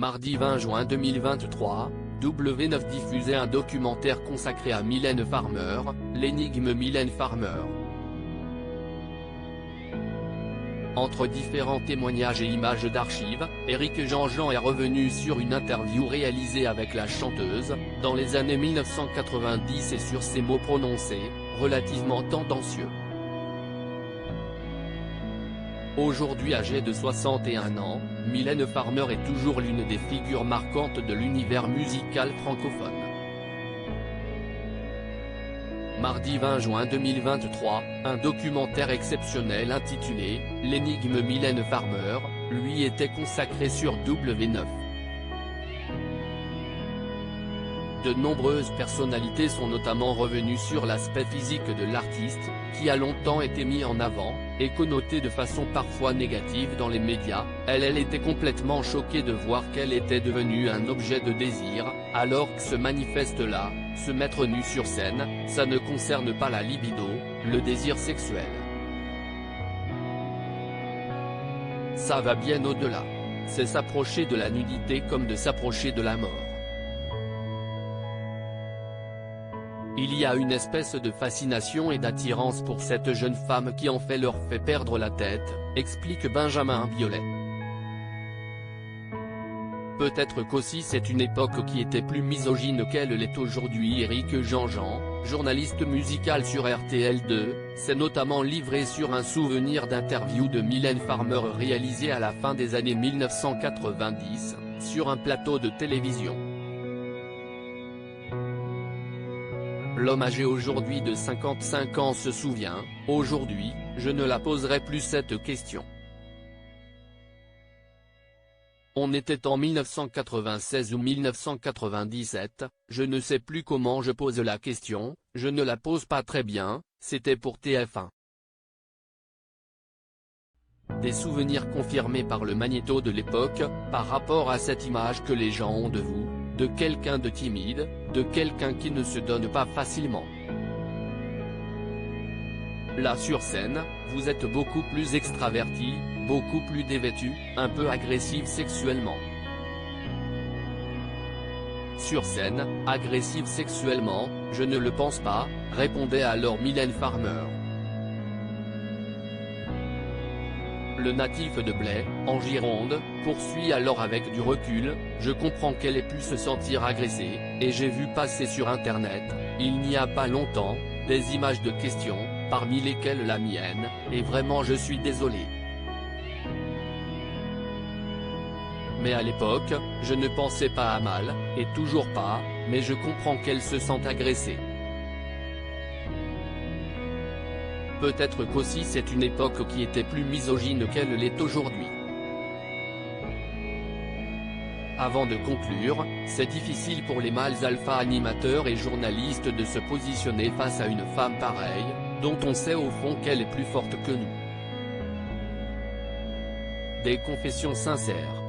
Mardi 20 juin 2023, W9 diffusait un documentaire consacré à Mylène Farmer, l'énigme Mylène Farmer. Entre différents témoignages et images d'archives, Éric Jean-Jean est revenu sur une interview réalisée avec la chanteuse, dans les années 1990 et sur ses mots prononcés, relativement tendancieux. Aujourd'hui âgée de 61 ans, Mylène Farmer est toujours l'une des figures marquantes de l'univers musical francophone. Mardi 20 juin 2023, un documentaire exceptionnel intitulé « L'énigme Mylène Farmer » lui était consacré sur W9. De nombreuses personnalités sont notamment revenues sur l'aspect physique de l'artiste, qui a longtemps été mis en avant, et connoté de façon parfois négative dans les médias. Elle était complètement choquée de voir qu'elle était devenue un objet de désir, alors que ce manifeste-là, se mettre nu sur scène, ça ne concerne pas la libido, le désir sexuel. Ça va bien au-delà. C'est s'approcher de la nudité comme de s'approcher de la mort. Il y a une espèce de fascination et d'attirance pour cette jeune femme qui en fait leur fait perdre la tête, explique Benjamin Biolay. Peut-être qu'aussi c'est une époque qui était plus misogyne qu'elle l'est aujourd'hui. Éric Jean-Jean, journaliste musical sur RTL2, s'est notamment livré sur un souvenir d'interview de Mylène Farmer réalisé à la fin des années 1990, sur un plateau de télévision. L'homme âgé aujourd'hui de 55 ans se souvient, « Aujourd'hui, je ne la poserai plus cette question. On était en 1996 ou 1997, je ne sais plus comment je pose la question, je ne la pose pas très bien, c'était pour TF1. » Des souvenirs confirmés par le magnéto de l'époque, par rapport à cette image que les gens ont de vous, de quelqu'un de timide, de quelqu'un qui ne se donne pas facilement. Là sur scène, vous êtes beaucoup plus extraverti, beaucoup plus dévêtu, un peu agressive sexuellement. Sur scène, agressive sexuellement, je ne le pense pas, répondait alors Mylène Farmer. Le natif de Blaye, en Gironde, poursuit alors avec du recul, « Je comprends qu'elle ait pu se sentir agressée, et j'ai vu passer sur internet, il n'y a pas longtemps, des images de questions, parmi lesquelles la mienne, et vraiment je suis désolé. Mais à l'époque, je ne pensais pas à mal, et toujours pas, mais je comprends qu'elle se sente agressée. » Peut-être qu'aussi c'est une époque qui était plus misogyne qu'elle l'est aujourd'hui. Avant de conclure, c'est difficile pour les mâles alpha animateurs et journalistes de se positionner face à une femme pareille, dont on sait au fond qu'elle est plus forte que nous. Des confessions sincères.